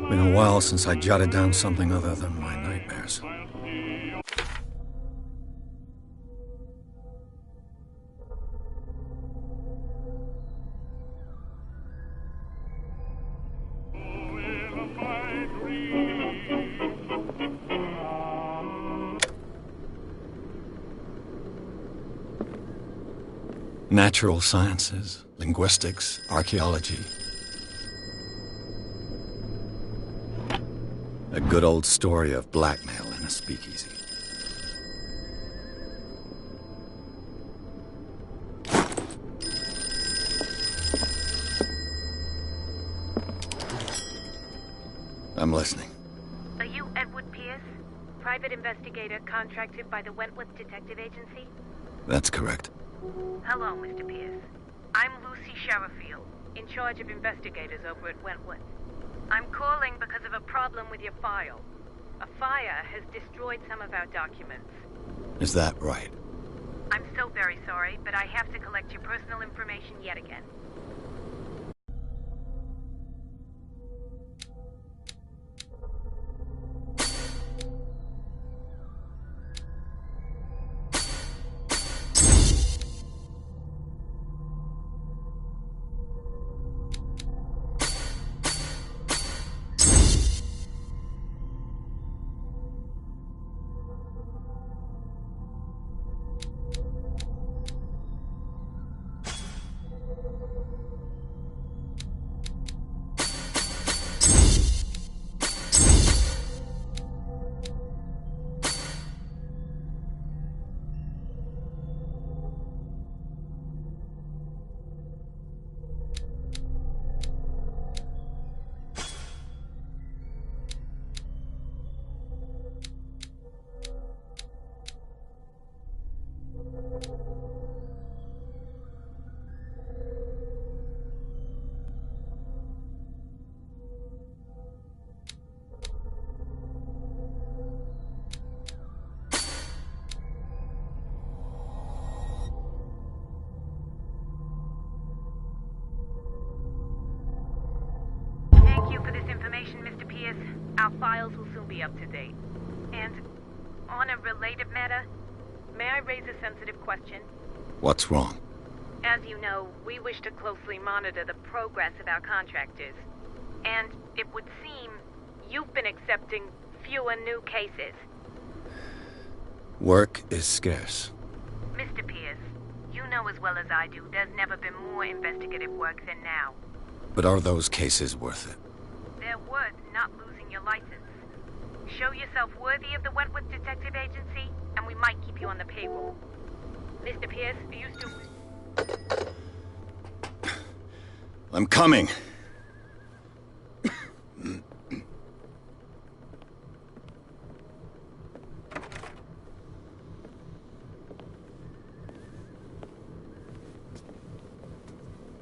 Been a while since I jotted down something other than my nightmares. Natural sciences, linguistics, archaeology. A good old story of blackmail in a speakeasy. I'm listening. Are you Edward Pierce, private investigator contracted by the Wentworth Detective Agency? That's correct. Hello, Mr. Pierce. I'm Lucy Sherifield, in charge of investigators over at Wentworth. I'm calling because of a problem with your file. A fire has destroyed some of our documents. Is that right? I'm so very sorry, but I have to collect your personal information yet again. Thank you for this information, Mr. Pierce. Our files will soon be up to date. And on a related matter, may I raise a sensitive question? What's wrong? As you know, we wish to closely monitor the progress of our contractors. And it would seem you've been accepting fewer new cases. Work is scarce. Mr. Pierce, you know as well as I do there's never been more investigative work than now. But are those cases worth it? They're worth not losing your license. Show yourself worthy of the Wentworth Detective Agency, and we might keep you on the payroll. Mr. Pierce, are you still... I'm coming.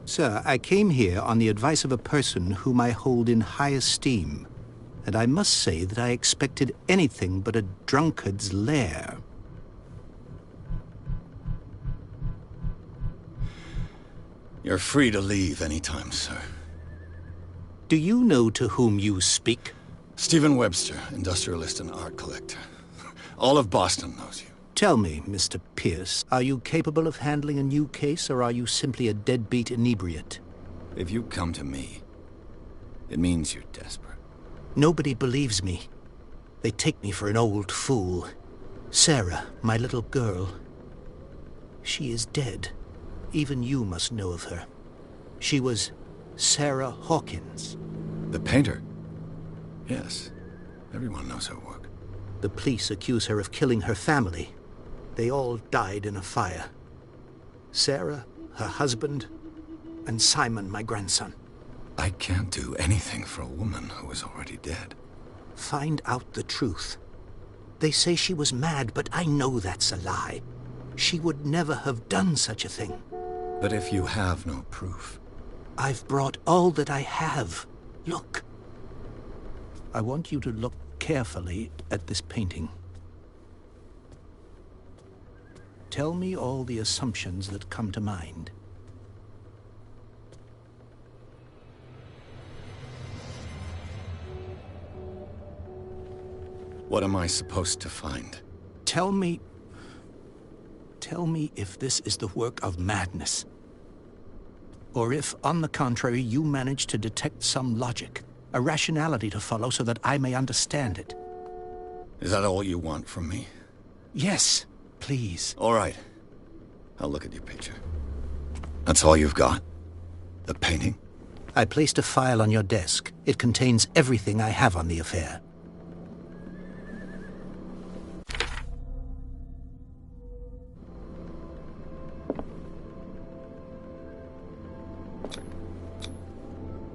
Sir, I came here on the advice of a person whom I hold in high esteem, and I must say that I expected anything but a drunkard's lair. You're free to leave anytime, sir. Do you know to whom you speak? Stephen Webster, industrialist and art collector. All of Boston knows you. Tell me, Mr. Pierce, are you capable of handling a new case, or are you simply a deadbeat inebriate? If you come to me, it means you're desperate. Nobody believes me. They take me for an old fool. Sarah, my little girl, she is dead. Even you must know of her. She was Sarah Hawkins. The painter? Yes. Everyone knows her work. The police accuse her of killing her family. They all died in a fire. Sarah, her husband, and Simon, my grandson. I can't do anything for a woman who is already dead. Find out the truth. They say she was mad, but I know that's a lie. She would never have done such a thing. But if you have no proof... I've brought all that I have. Look. I want you to look carefully at this painting. Tell me all the assumptions that come to mind. What am I supposed to find? Tell me if this is the work of madness. Or if, on the contrary, you manage to detect some logic, a rationality to follow so that I may understand it. Is that all you want from me? Yes, please. All right. I'll look at your picture. That's all you've got? The painting? I placed a file on your desk. It contains everything I have on the affair.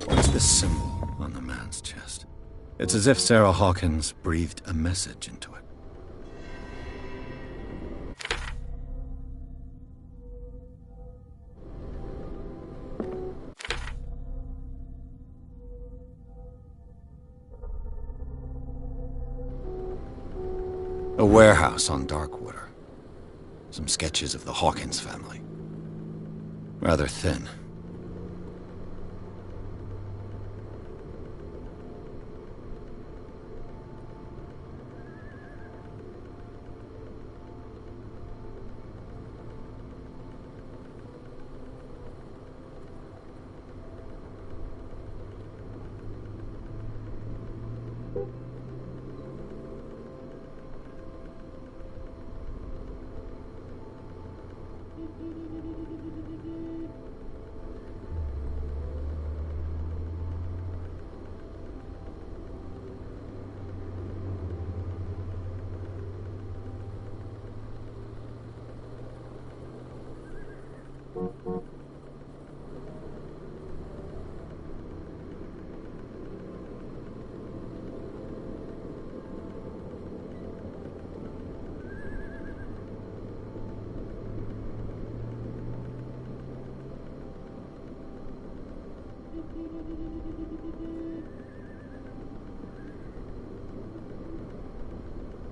What's this symbol on the man's chest? It's as if Sarah Hawkins breathed a message into it. A warehouse on Darkwater. Some sketches of the Hawkins family. Rather thin.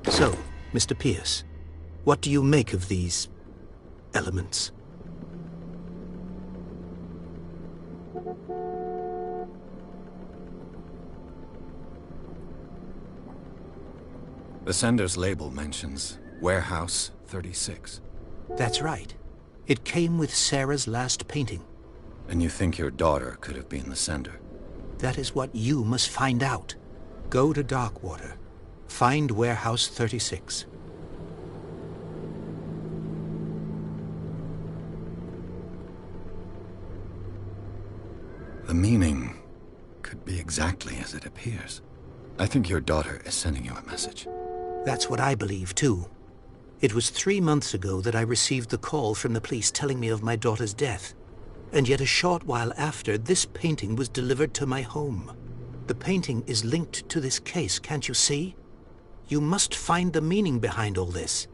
So, Mr. Pierce, what do you make of these elements? The sender's label mentions Warehouse 36. That's right. It came with Sarah's last painting. And you think your daughter could have been the sender? That is what you must find out. Go to Darkwater. Find Warehouse 36. The meaning could be exactly as it appears. I think your daughter is sending you a message. That's what I believe, too. It was 3 months ago that I received the call from the police telling me of my daughter's death. And yet a short while after, this painting was delivered to my home. The painting is linked to this case, can't you see? You must find the meaning behind all this.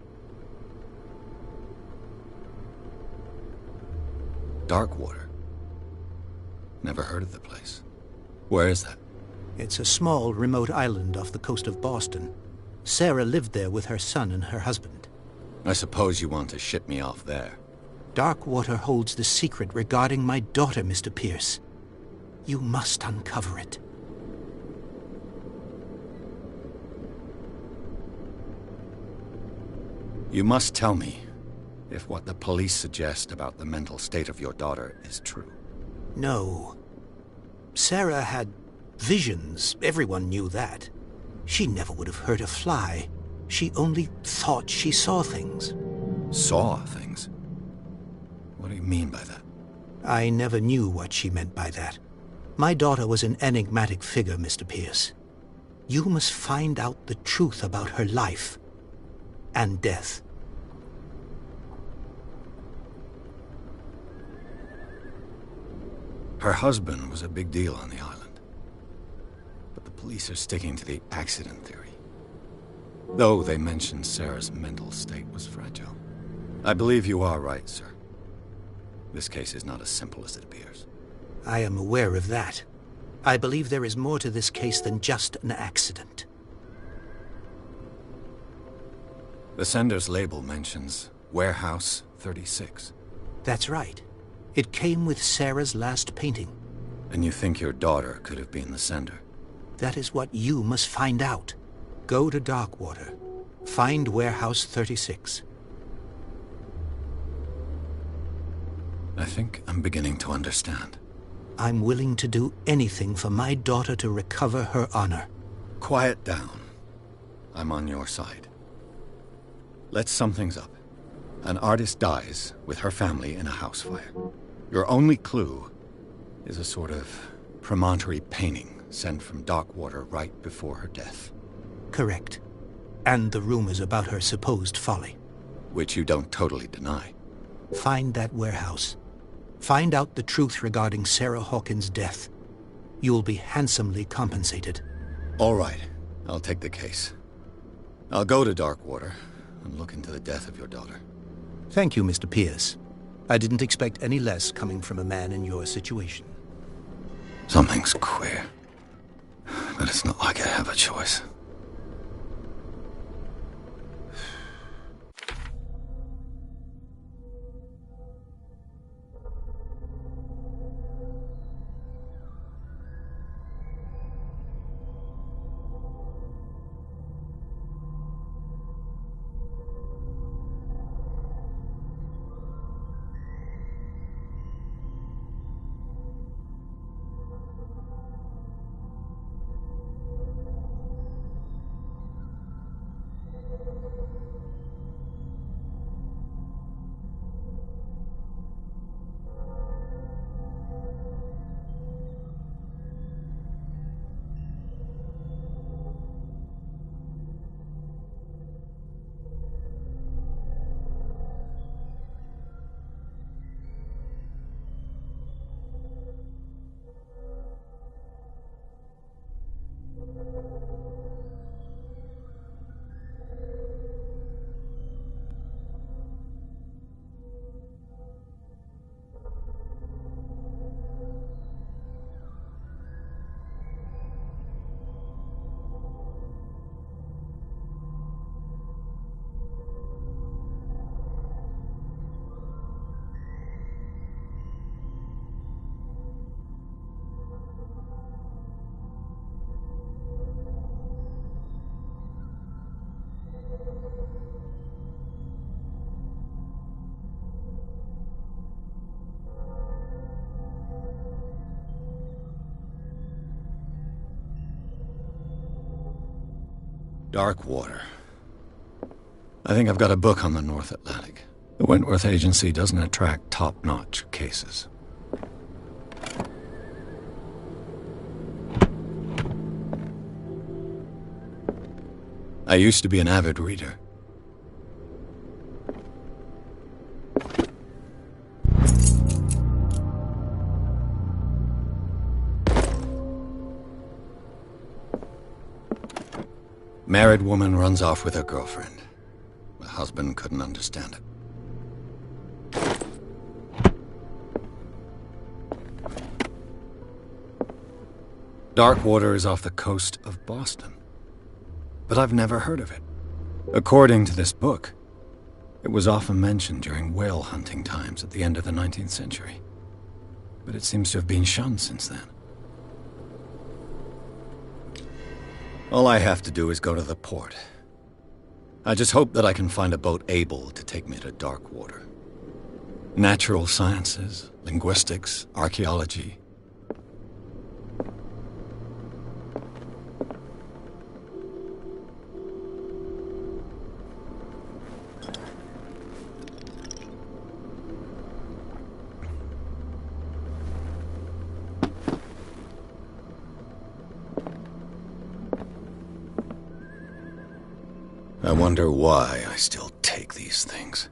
Darkwater? Never heard of the place. Where is that? It's a small, remote island off the coast of Boston. Sarah lived there with her son and her husband. I suppose you want to ship me off there. Darkwater holds the secret regarding my daughter, Mr. Pierce. You must uncover it. You must tell me if what the police suggest about the mental state of your daughter is true. No. Sarah had visions. Everyone knew that. She never would have hurt a fly. She only thought she saw things. Saw things? What do you mean by that? I never knew what she meant by that. My daughter was an enigmatic figure, Mr. Pierce. You must find out the truth about her life and death. Her husband was a big deal on the island. But the police are sticking to the accident theory. Though they mentioned Sarah's mental state was fragile. I believe you are right, sir. This case is not as simple as it appears. I am aware of that. I believe there is more to this case than just an accident. The sender's label mentions Warehouse 36. That's right. It came with Sarah's last painting. And you think your daughter could have been the sender? That is what you must find out. Go to Darkwater. Find Warehouse 36. I think I'm beginning to understand. I'm willing to do anything for my daughter to recover her honor. Quiet down. I'm on your side. Let's sum things up. An artist dies with her family in a house fire. Your only clue is a sort of promontory painting sent from Darkwater right before her death. Correct. And the rumors about her supposed folly. Which you don't totally deny. Find that warehouse. Find out the truth regarding Sarah Hawkins' death. You'll be handsomely compensated. All right. I'll take the case. I'll go to Darkwater and look into the death of your daughter. Thank you, Mr. Pierce. I didn't expect any less coming from a man in your situation. Something's queer. But it's not like I have a choice. Darkwater. I think I've got a book on the North Atlantic. The Wentworth Agency doesn't attract top-notch cases. I used to be an avid reader. Married woman runs off with her girlfriend. The husband couldn't understand it. Darkwater is off the coast of Boston. But I've never heard of it. According to this book, it was often mentioned during whale hunting times at the end of the 19th century. But it seems to have been shunned since then. All I have to do is go to the port. I just hope that I can find a boat able to take me to Darkwater. Natural sciences, linguistics, archaeology. I wonder why I still take these things.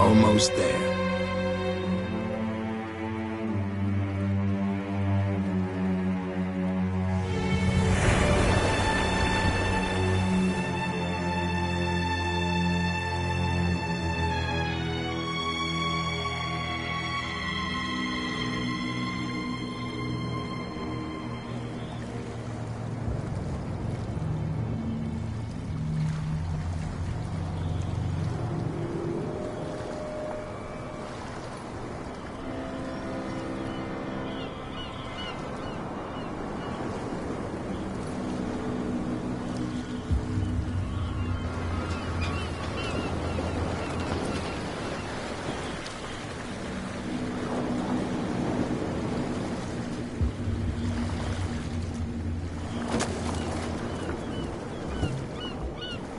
almost there.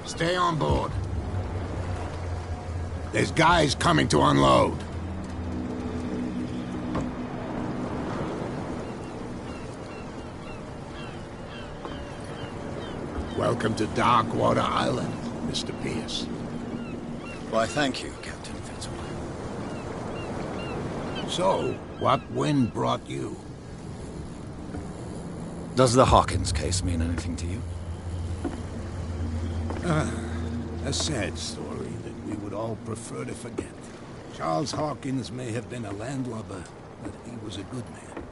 Stay on board. There's guys coming to unload. Welcome to Darkwater Island, Mr. Pierce. Why, thank you, Captain Fitzroy. So, what wind brought you? Does the Hawkins case mean anything to you? A sad story that we would all prefer to forget. Charles Hawkins may have been a landlubber, but he was a good man.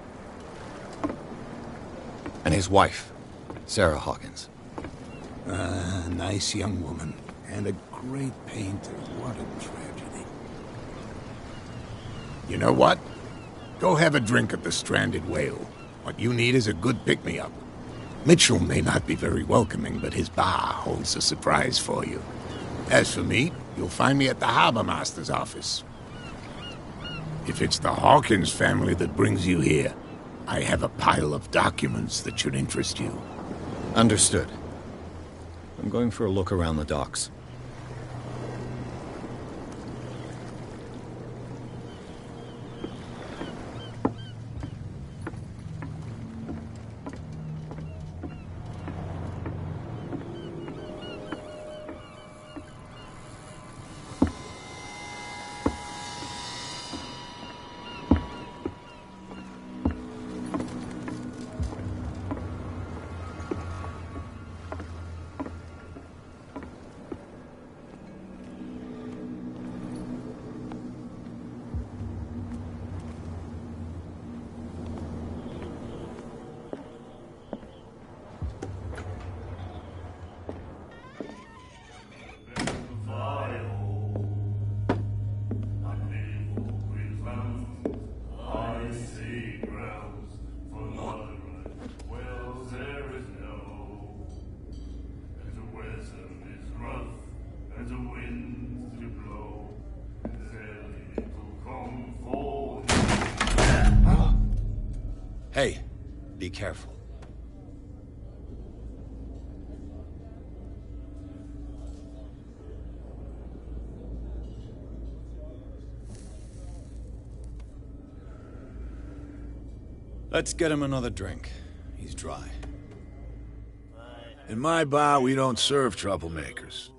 And his wife, Sarah Hawkins. A nice young woman, and a great painter. What a tragedy. You know what? Go have a drink at the Stranded Whale. What you need is a good pick-me-up. Mitchell may not be very welcoming, but his bar holds a surprise for you. As for me, you'll find me at the Harbor Master's office. If it's the Hawkins family that brings you here, I have a pile of documents that should interest you. Understood. I'm going for a look around the docks. Hey, be careful. Let's get him another drink. He's dry. In my bar, we don't serve troublemakers.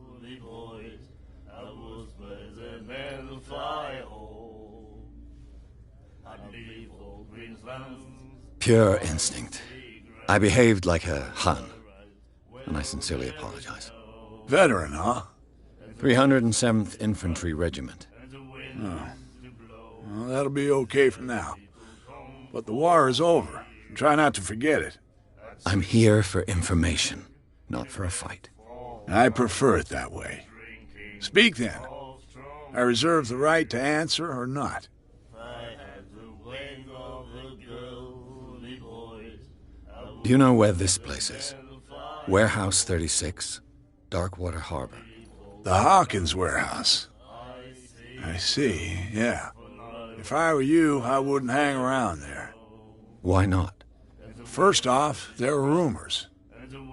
Pure instinct. I behaved like a Hun, and I sincerely apologize. Veteran, huh? 307th Infantry Regiment. Oh. Well, that'll be okay for now. But the war is over. Try not to forget it. I'm here for information, not for a fight. I prefer it that way. Speak then. I reserve the right to answer or not. Do you know where this place is? Warehouse 36, Darkwater Harbor. The Hawkins warehouse. I see, yeah. If I were you, I wouldn't hang around there. Why not? First off, there are rumors.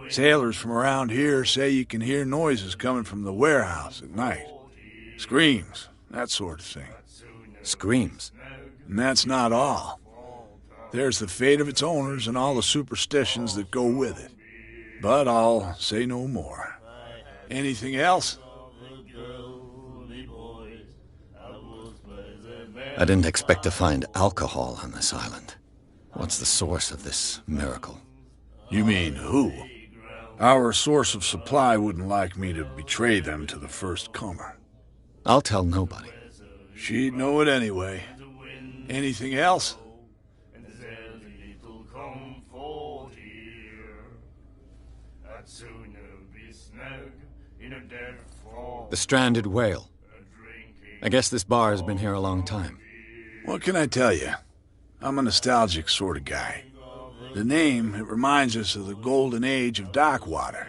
Sailors from around here say you can hear noises coming from the warehouse at night. Screams, that sort of thing. Screams? And that's not all. There's the fate of its owners and all the superstitions that go with it. But I'll say no more. Anything else? I didn't expect to find alcohol on this island. What's the source of this miracle? You mean who? Our source of supply wouldn't like me to betray them to the first comer. I'll tell nobody. She'd know it anyway. Anything else? The stranded whale. I guess this bar has been here a long time. What can I tell you? I'm a nostalgic sort of guy. The name, it reminds us of the golden age of dock water,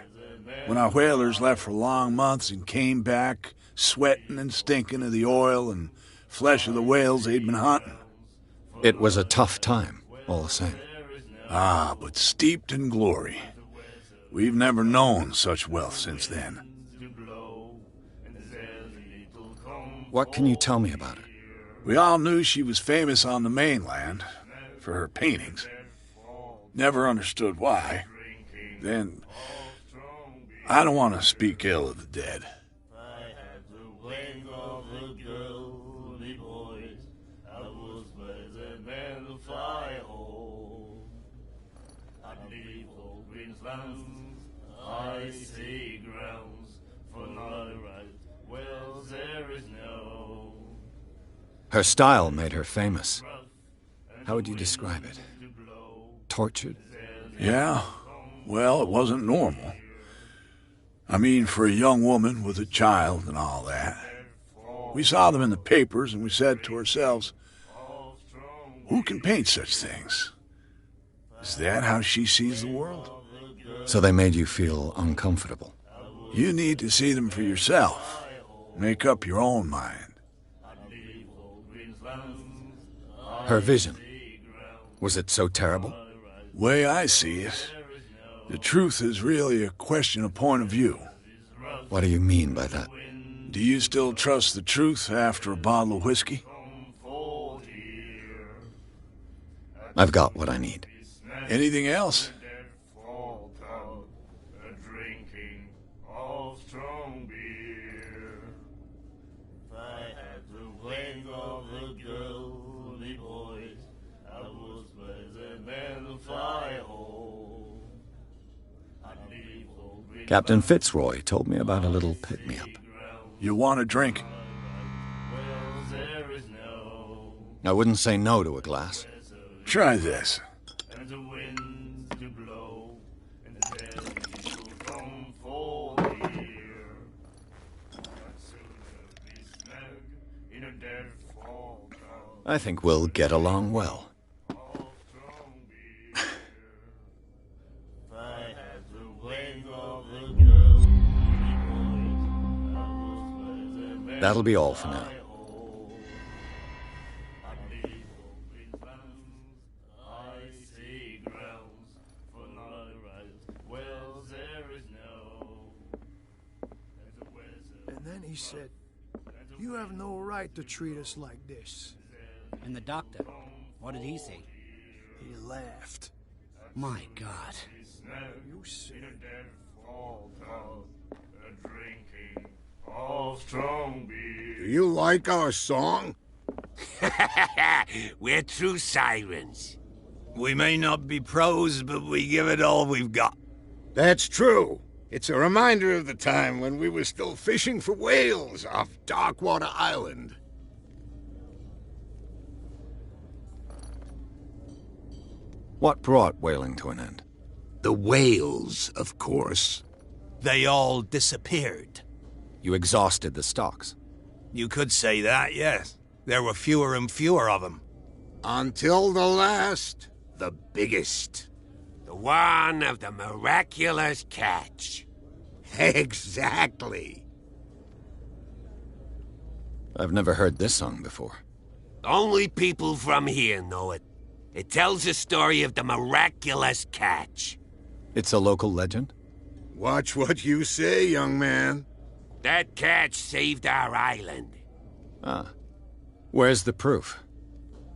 when our whalers left for long months and came back sweating and stinking of the oil and flesh of the whales they'd been hunting. It was a tough time, all the same. Ah, but steeped in glory. We've never known such wealth since then. What can you tell me about her? We all knew she was famous on the mainland for her paintings. Never understood why. Then, I don't want to speak ill of the dead. I see grounds for no right. Well, there is no. Her style made her famous. How would you describe it? Tortured? Yeah, well, it wasn't normal. I mean, for a young woman with a child and all that. We saw them in the papers and we said to ourselves, who can paint such things? Is that how she sees the world? So they made you feel uncomfortable? You need to see them for yourself. Make up your own mind. Her vision. Was it so terrible? Way I see it, the truth is really a question of point of view. What do you mean by that? Do you still trust the truth after a bottle of whiskey? I've got what I need. Anything else? Captain Fitzroy told me about a little pick-me-up. You want a drink? I wouldn't say no to a glass. Try this. I think we'll get along well. That'll be all for now. And then he said, "You have no right to treat us like this." And the doctor, what did he say? He laughed. My God. You said, Do you like our song? We're true sirens. We may not be pros, but we give it all we've got. That's true. It's a reminder of the time when we were still fishing for whales off Darkwater Island. What brought whaling to an end? The whales, of course. They all disappeared. You exhausted the stocks. You could say that, yes. There were fewer and fewer of them. Until the last, the biggest. The one of the miraculous catch. Exactly. I've never heard this song before. Only people from here know it. It tells the story of the miraculous catch. It's a local legend? Watch what you say, young man. That catch saved our island. Ah. Where's the proof?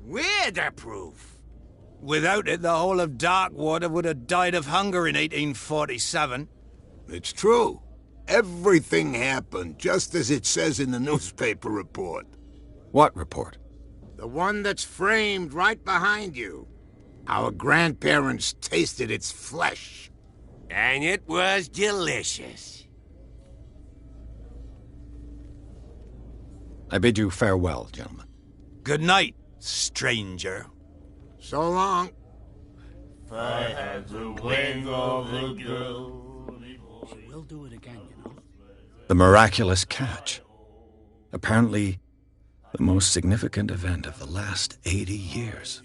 We're the proof. Without it, the whole of Darkwater would have died of hunger in 1847. It's true. Everything happened just as it says in the newspaper report. What report? The one that's framed right behind you. Our grandparents tasted its flesh. And it was delicious. I bid you farewell, gentlemen. Good night, stranger. So long. If I had the wings of the girl. She will do it again, you know. The miraculous catch. Apparently, the most significant event of the last 80 years.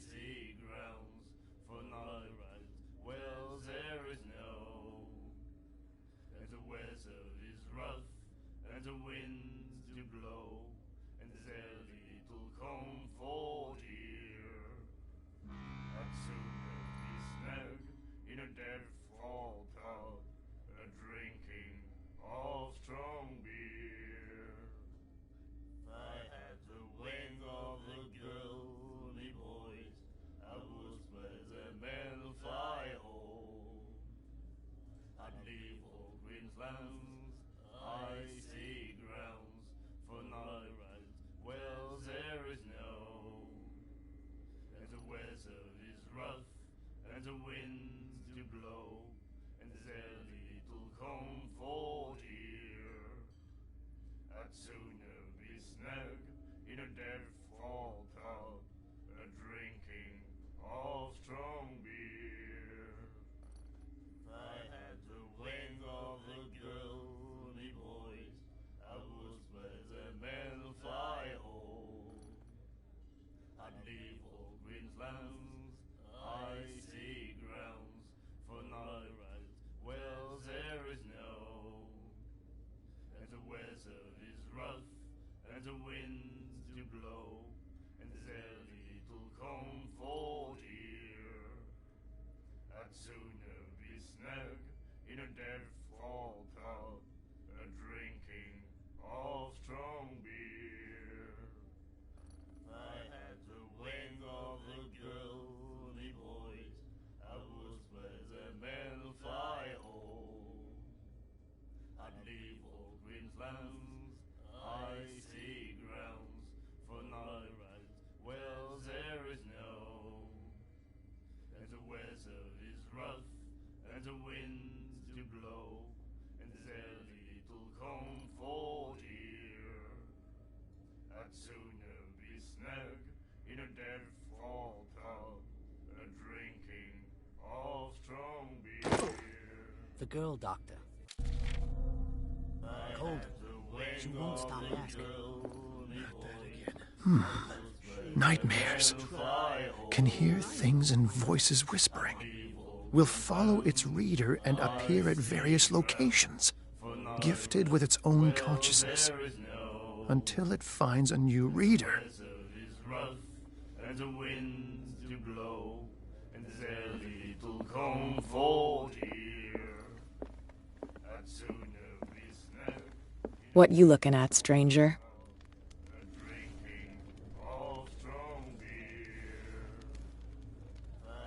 The girl doctor. Cold. She won't stop asking. Nightmares. Can hear things and voices whispering. Will follow its reader and appear at various locations, gifted with its own consciousness, until it finds a new reader. What you looking at, stranger?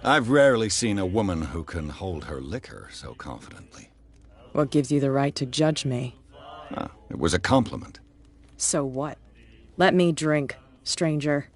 I've rarely seen a woman who can hold her liquor so confidently. What gives you the right to judge me? Ah, it was a compliment. So what? Let me drink, stranger.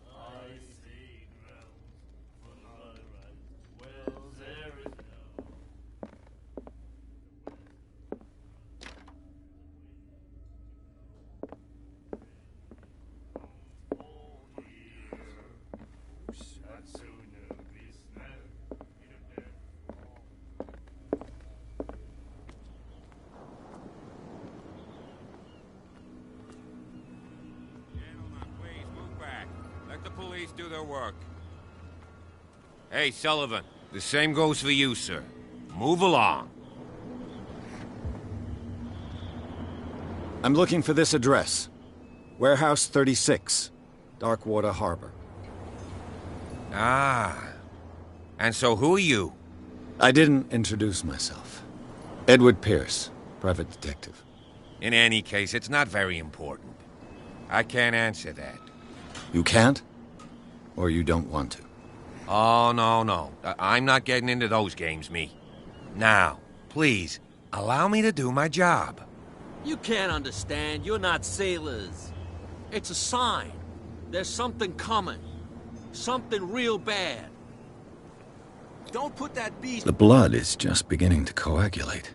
Do their work. Hey, Sullivan, the same goes for you, sir. Move along. I'm looking for this address. Warehouse 36, Darkwater Harbor. Ah. And so who are you? I didn't introduce myself. Edward Pierce, private detective. In any case, it's not very important. I can't answer that. You can't? Or you don't want to? Oh, no. I'm not getting into those games, me. Now, please, allow me to do my job. You can't understand. You're not sailors. It's a sign. There's something coming. Something real bad. Don't put that beast... The blood is just beginning to coagulate.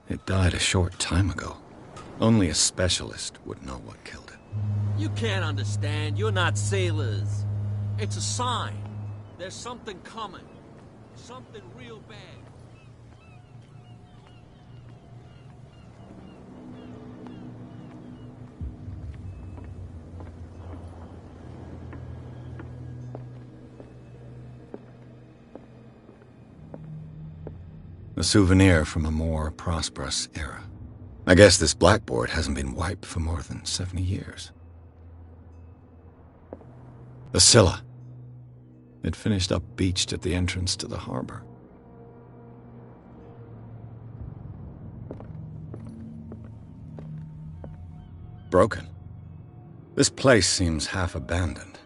It died a short time ago. Only a specialist would know what killed it. You can't understand. You're not sailors. It's a sign. There's something coming. Something real bad. A souvenir from a more prosperous era. I guess this blackboard hasn't been wiped for more than 70 years. The Scylla. It finished up beached at the entrance to the harbor. Broken. This place seems half abandoned.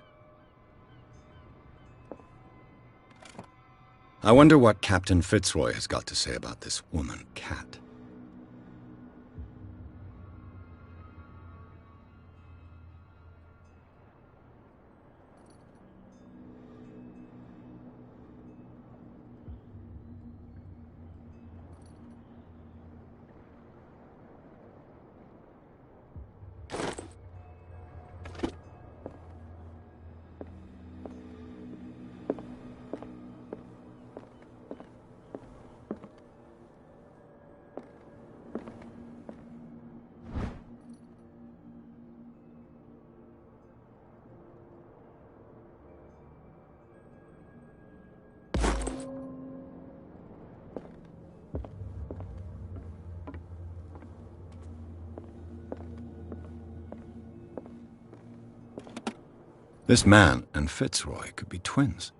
I wonder what Captain Fitzroy has got to say about this woman, Cat. This man and Fitzroy could be twins.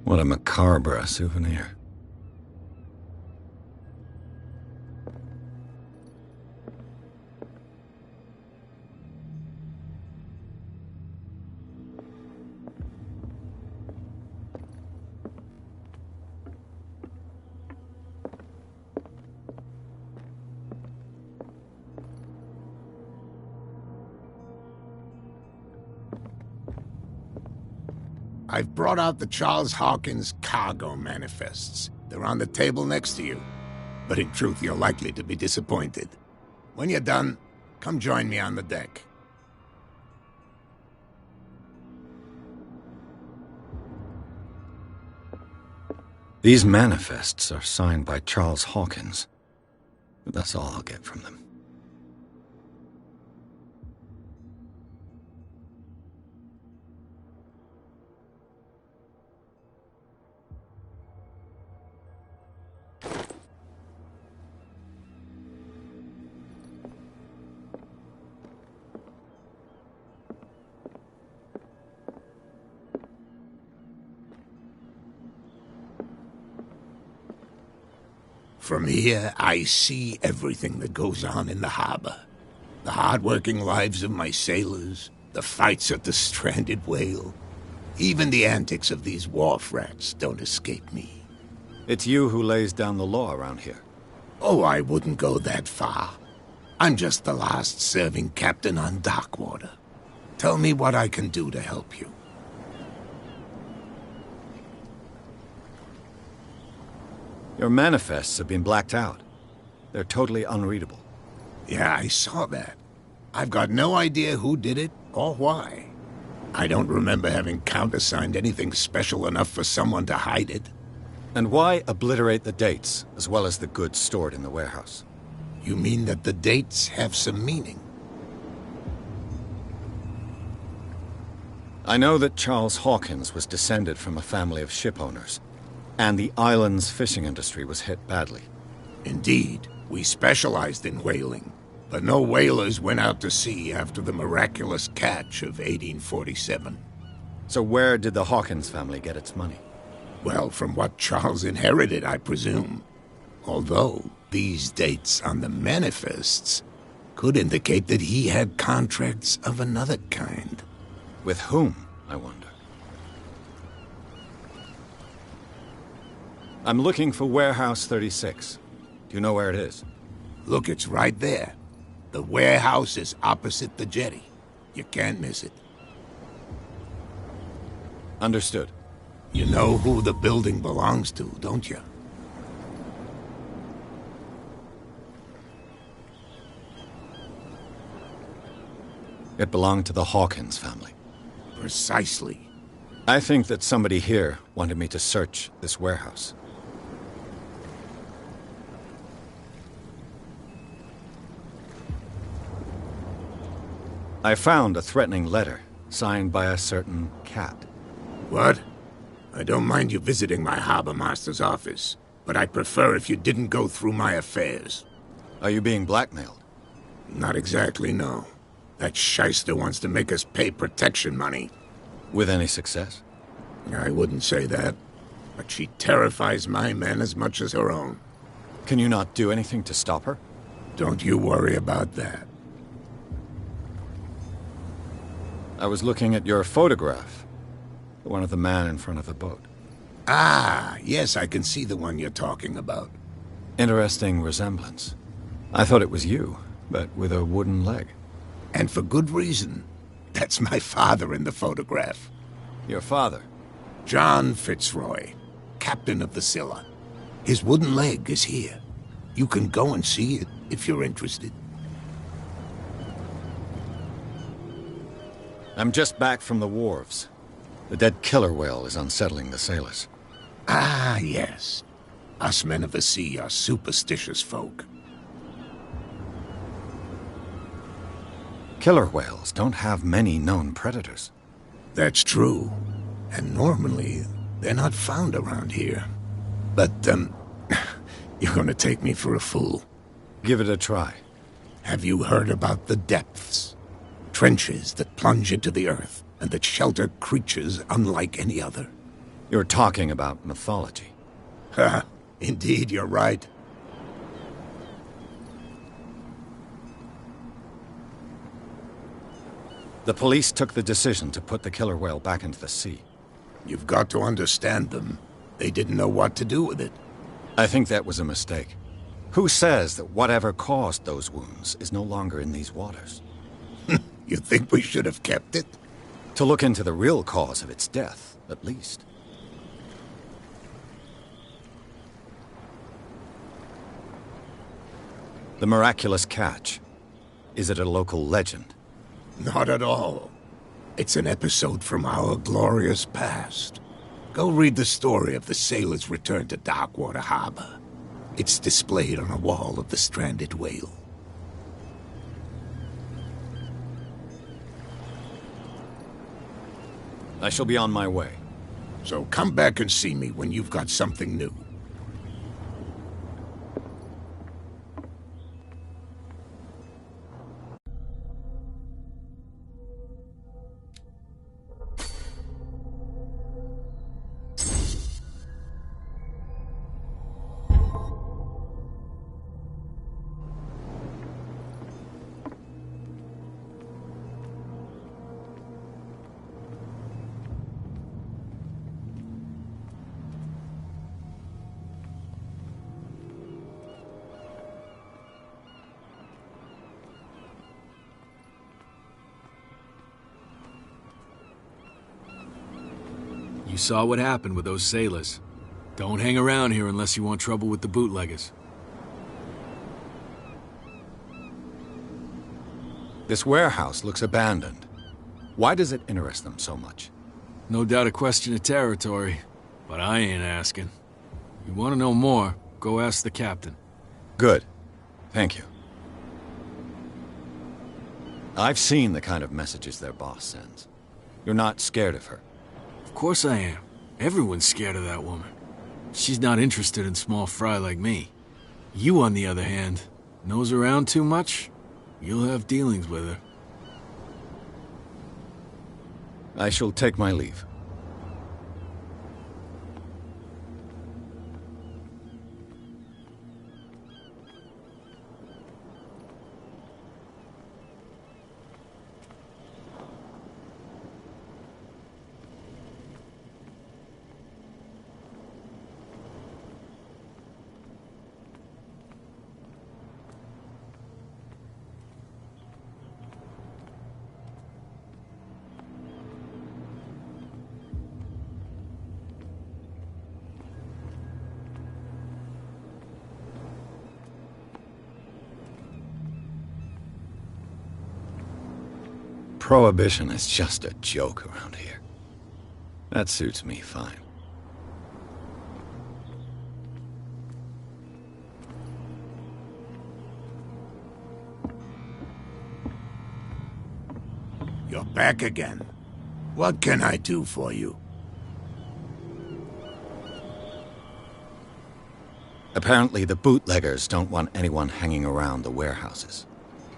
What a macabre souvenir. I've brought out the Charles Hawkins cargo manifests. They're on the table next to you. But in truth, you're likely to be disappointed. When you're done, come join me on the deck. These manifests are signed by Charles Hawkins. But that's all I'll get from them. From here, I see everything that goes on in the harbor. The hard-working lives of my sailors, the fights at the stranded whale. Even the antics of these wharf rats don't escape me. It's you who lays down the law around here. Oh, I wouldn't go that far. I'm just the last serving captain on Darkwater. Tell me what I can do to help you. Your manifests have been blacked out. They're totally unreadable. Yeah, I saw that. I've got no idea who did it or why. I don't remember having countersigned anything special enough for someone to hide it. And why obliterate the dates, as well as the goods stored in the warehouse? You mean that the dates have some meaning? I know that Charles Hawkins was descended from a family of ship owners, and the island's fishing industry was hit badly. Indeed, we specialized in whaling, but no whalers went out to sea after the miraculous catch of 1847. So where did the Hawkins family get its money? Well, from what Charles inherited, I presume. Although, these dates on the manifests Could indicate that he had contracts of another kind. With whom, I wonder? I'm looking for Warehouse 36. Do you know where it is? Look, it's right there. The warehouse is opposite the jetty. You can't miss it. Understood. You know who the building belongs to, don't you? It belonged to the Hawkins family. Precisely. I think that somebody here wanted me to search this warehouse. I found a threatening letter signed by a certain cat. What? I don't mind you visiting my harbor master's office, but I'd prefer if you didn't go through my affairs. Are you being blackmailed? Not exactly, no. That shyster wants to make us pay protection money. With any success? I wouldn't say that, but she terrifies my men as much as her own. Can you not do anything to stop her? Don't you worry about that. I was looking at your photograph. The one of the man in front of the boat. Ah, yes, I can see the one you're talking about. Interesting resemblance. I thought it was you, but with a wooden leg. And for good reason. That's my father in the photograph. Your father? John Fitzroy, captain of the Scylla. His wooden leg is here. You can go and see it if you're interested. I'm just back from the wharves. The dead killer whale is unsettling the sailors. Ah, yes. Us men of the sea are superstitious folk. Killer whales don't have many known predators. That's true. And normally, they're not found around here. But, you're gonna take me for a fool. Give it a try. Have you heard about the depths? Trenches that plunge into the earth, and that shelter creatures unlike any other. You're talking about mythology. Ha! Indeed, you're right. The police took the decision to put the killer whale back into the sea. You've got to understand them. They didn't know what to do with it. I think that was a mistake. Who says that whatever caused those wounds is no longer in these waters? You think we should have kept it? To look into the real cause of its death, at least. The miraculous catch. Is it a local legend? Not at all. It's an episode from our glorious past. Go read the story of the sailor's return to Darkwater Harbor. It's displayed on a wall of the stranded whale. I shall be on my way. So come back and see me when you've got something new. You saw what happened with those sailors. Don't hang around here unless you want trouble with the bootleggers. This warehouse looks abandoned. Why does it interest them so much? No doubt a question of territory, but I ain't asking. You want to know more, go ask the captain. Good. Thank you. I've seen the kind of messages their boss sends. You're not scared of her. Of course I am. Everyone's scared of that woman. She's not interested in small fry like me. You, on the other hand, nose around too much, you'll have dealings with her. I shall take my leave. Prohibition is just a joke around here. That suits me fine. You're back again. What can I do for you? Apparently the bootleggers don't want anyone hanging around the warehouses.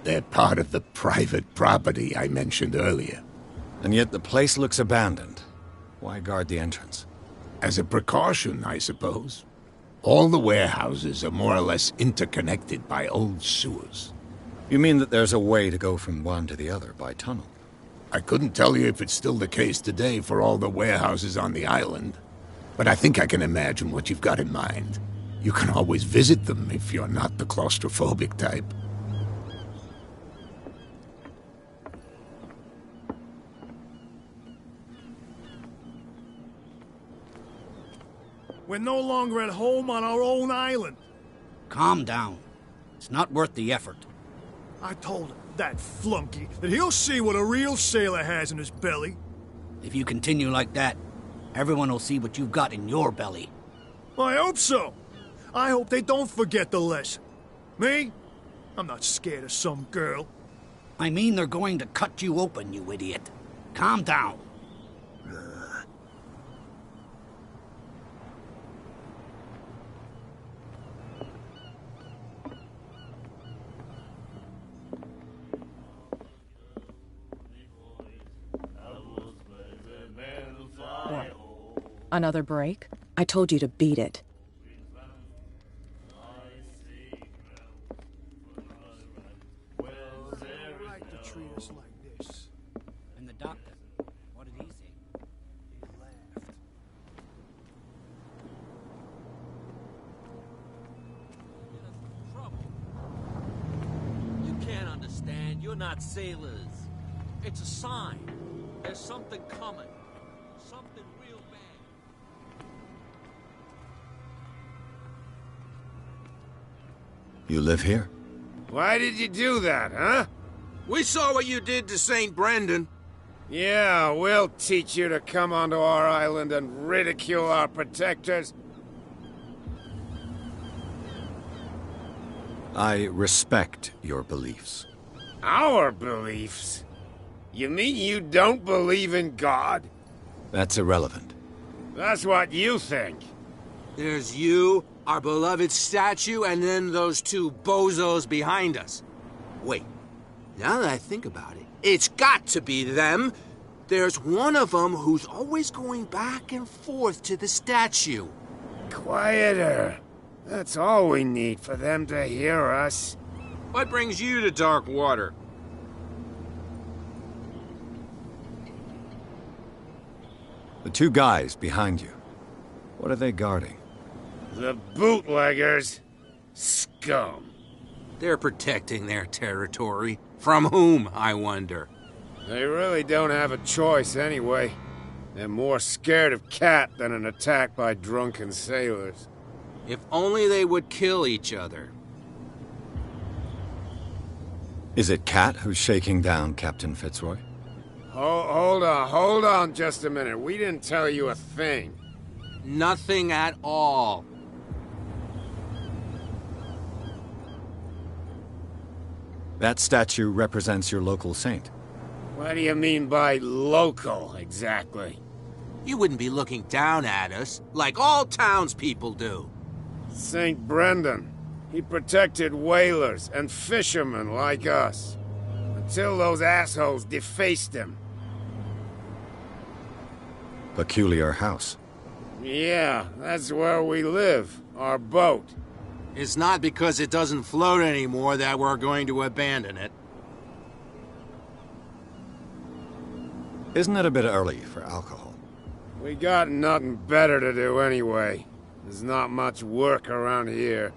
They're part of the private property I mentioned earlier. And yet the place looks abandoned. Why guard the entrance? As a precaution, I suppose. All the warehouses are more or less interconnected by old sewers. You mean that there's a way to go from one to the other by tunnel? I couldn't tell you if it's still the case today for all the warehouses on the island, but I think I can imagine what you've got in mind. You can always visit them if you're not the claustrophobic type. We're no longer at home on our own island. Calm down. It's not worth the effort. I told that flunky that he'll see what a real sailor has in his belly. If you continue like that, everyone will see what you've got in your belly. I hope so. I hope they don't forget the lesson. Me? I'm not scared of some girl. I mean they're going to cut you open, you idiot. Calm down. What? Another break? I told you to beat it. And the doctor, what did he say? He laughed. Trouble. You can't understand. You're not sailors. It's a sign. There's something coming. Something real bad. You live here? Why did you do that, huh? We saw what you did to St. Brendan. Yeah, we'll teach you to come onto our island and ridicule our protectors. I respect your beliefs. Our beliefs? You mean you don't believe in God? That's irrelevant. That's what you think. There's you, our beloved statue, and then those two bozos behind us. Wait, now that I think about it, it's got to be them. There's one of them who's always going back and forth to the statue. Quieter. That's all we need for them to hear us. What brings you to dark water? The two guys behind you. What are they guarding? The bootleggers. Scum. They're protecting their territory. From whom, I wonder? They really don't have a choice anyway. They're more scared of Cat than an attack by drunken sailors. If only they would kill each other. Is it Cat who's shaking down Captain Fitzroy? Hold on just a minute. We didn't tell you a thing. Nothing at all. That statue represents your local saint. What do you mean by local, exactly? You wouldn't be looking down at us, like all townspeople do. St. Brendan. He protected whalers and fishermen like us. Until those assholes defaced him. Peculiar house. Yeah, that's where we live. Our boat. It's not because it doesn't float anymore that we're going to abandon it. Isn't it a bit early for alcohol? We got nothing better to do anyway. There's not much work around here.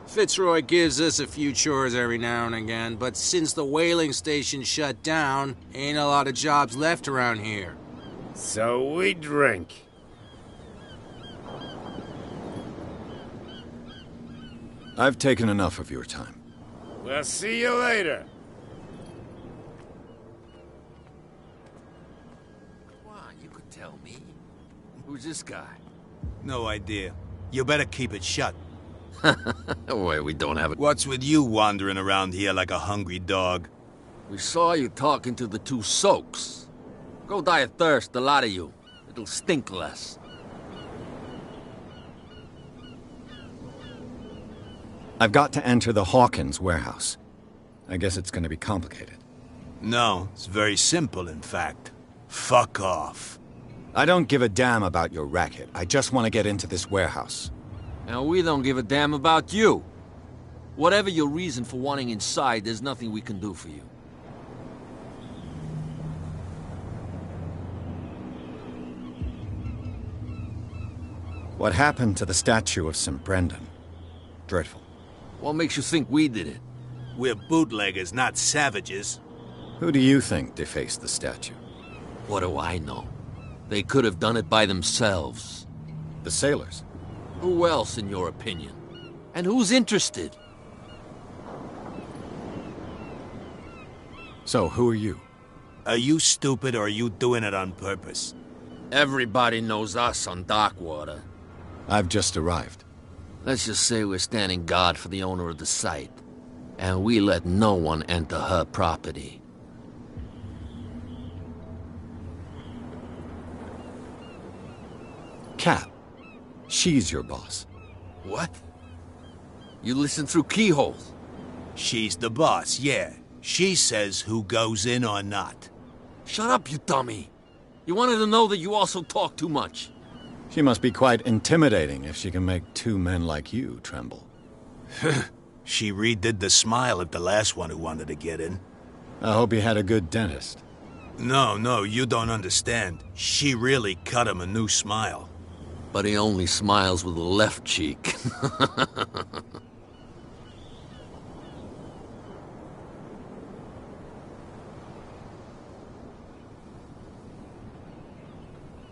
Fitzroy gives us a few chores every now and again, but since the whaling station shut down, ain't a lot of jobs left around here. So we drink. I've taken enough of your time. We'll see you later. Who's this guy? No idea. You better keep it shut. Wait, we don't have it. What's with you wandering around here like a hungry dog? We saw you talking to the two soaks. Go die of thirst, the lot of you. It'll stink less. I've got to enter the Hawkins warehouse. I guess it's gonna be complicated. No, it's very simple, in fact. Fuck off. I don't give a damn about your racket. I just want to get into this warehouse. And we don't give a damn about you. Whatever your reason for wanting inside, there's nothing we can do for you. What happened to the statue of St. Brendan? Dreadful. What makes you think we did it? We're bootleggers, not savages. Who do you think defaced the statue? What do I know? They could have done it by themselves. The sailors? Who else, in your opinion? And who's interested? So, who are you? Are you stupid or are you doing it on purpose? Everybody knows us on Darkwater. I've just arrived. Let's just say we're standing guard for the owner of the site. And we let no one enter her property. Cat. She's your boss. What? You listen through keyholes? She's the boss, yeah. She says who goes in or not. Shut up, you dummy. You wanted to know that you also talk too much. She must be quite intimidating if she can make two men like you tremble. She redid the smile at the last one who wanted to get in. I hope he had a good dentist. No, you don't understand. She really cut him a new smile. But he only smiles with the left cheek.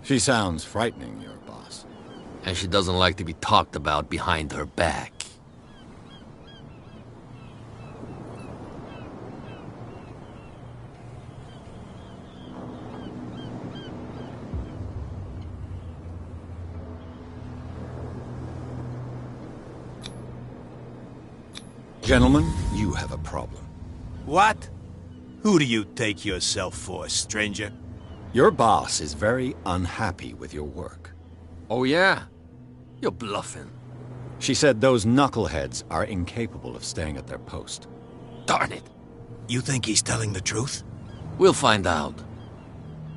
She sounds frightening, your boss. And she doesn't like to be talked about behind her back. Gentlemen, you have a problem. What? Who do you take yourself for, stranger? Your boss is very unhappy with your work. Oh yeah? You're bluffing. She said those knuckleheads are incapable of staying at their post. Darn it. You think he's telling the truth? We'll find out.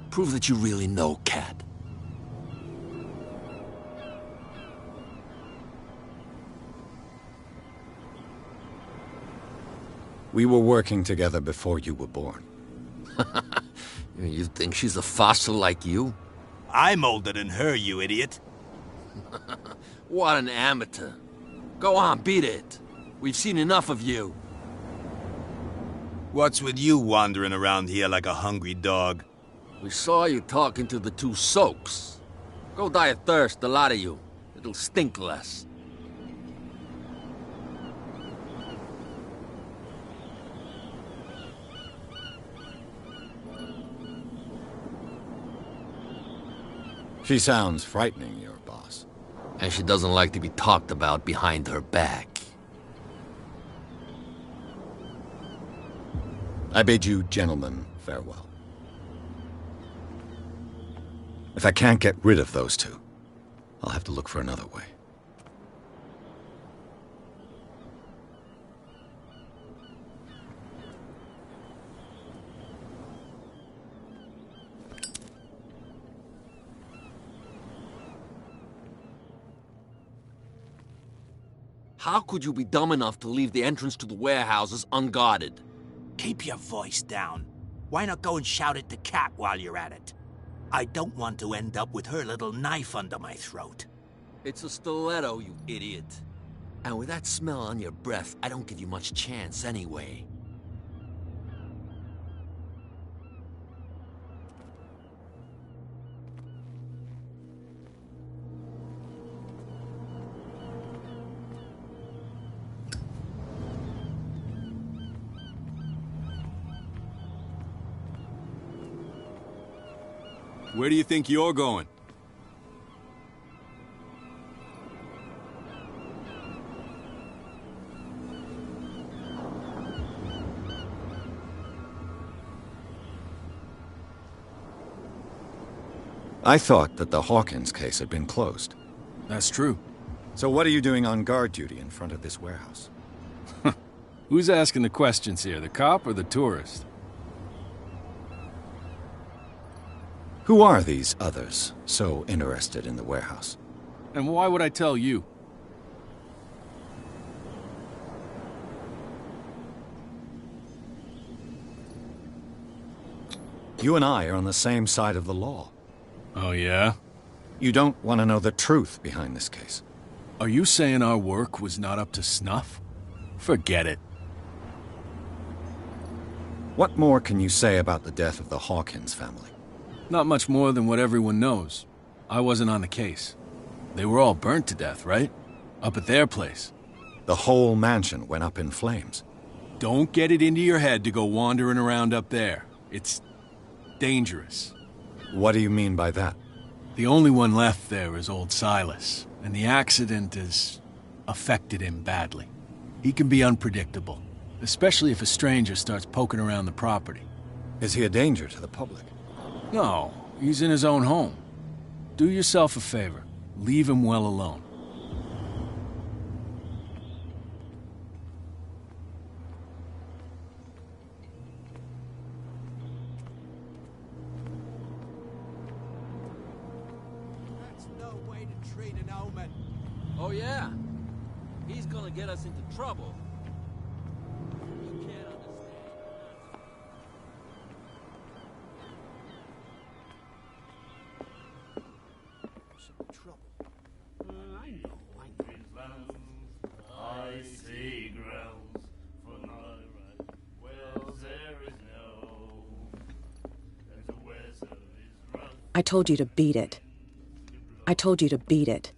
Prove that you really know Cat. We were working together before you were born. You think she's a fossil like you? I'm older than her, you idiot. What an amateur. Go on, beat it. We've seen enough of you. What's with you wandering around here like a hungry dog? We saw you talking to the two soaks. Go die of thirst, the lot of you. It'll stink less. She sounds frightening, your boss. And she doesn't like to be talked about behind her back. I bid you gentlemen farewell. If I can't get rid of those two, I'll have to look for another way. How could you be dumb enough to leave the entrance to the warehouses unguarded? Keep your voice down. Why not go and shout at the cat while you're at it? I don't want to end up with her little knife under my throat. It's a stiletto, you idiot. And with that smell on your breath, I don't give you much chance anyway. Where do you think you're going? I thought that the Hawkins case had been closed. That's true. So what are you doing on guard duty in front of this warehouse? Who's asking the questions here, the cop or the tourist? Who are these others so interested in the warehouse? And why would I tell you? You and I are on the same side of the law. Oh, yeah? You don't want to know the truth behind this case. Are you saying our work was not up to snuff? Forget it. What more can you say about the death of the Hawkins family? Not much more than what everyone knows. I wasn't on the case. They were all burnt to death, right? Up at their place. The whole mansion went up in flames. Don't get it into your head to go wandering around up there. It's dangerous. What do you mean by that? The only one left there is old Silas, and the accident has affected him badly. He can be unpredictable, especially if a stranger starts poking around the property. Is he a danger to the public? No, he's in his own home. Do yourself a favor. Leave him well alone. That's no way to treat an omen. Oh, yeah? He's gonna get us into trouble. You can't understand. I see grounds for not right. Wells there is no. And the weather is rough. I told you to beat it. I told you to beat it.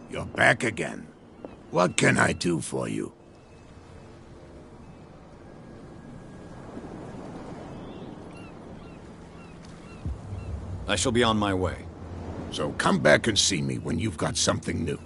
You're back again. What can I do for you? I shall be on my way. So come back and see me when you've got something new.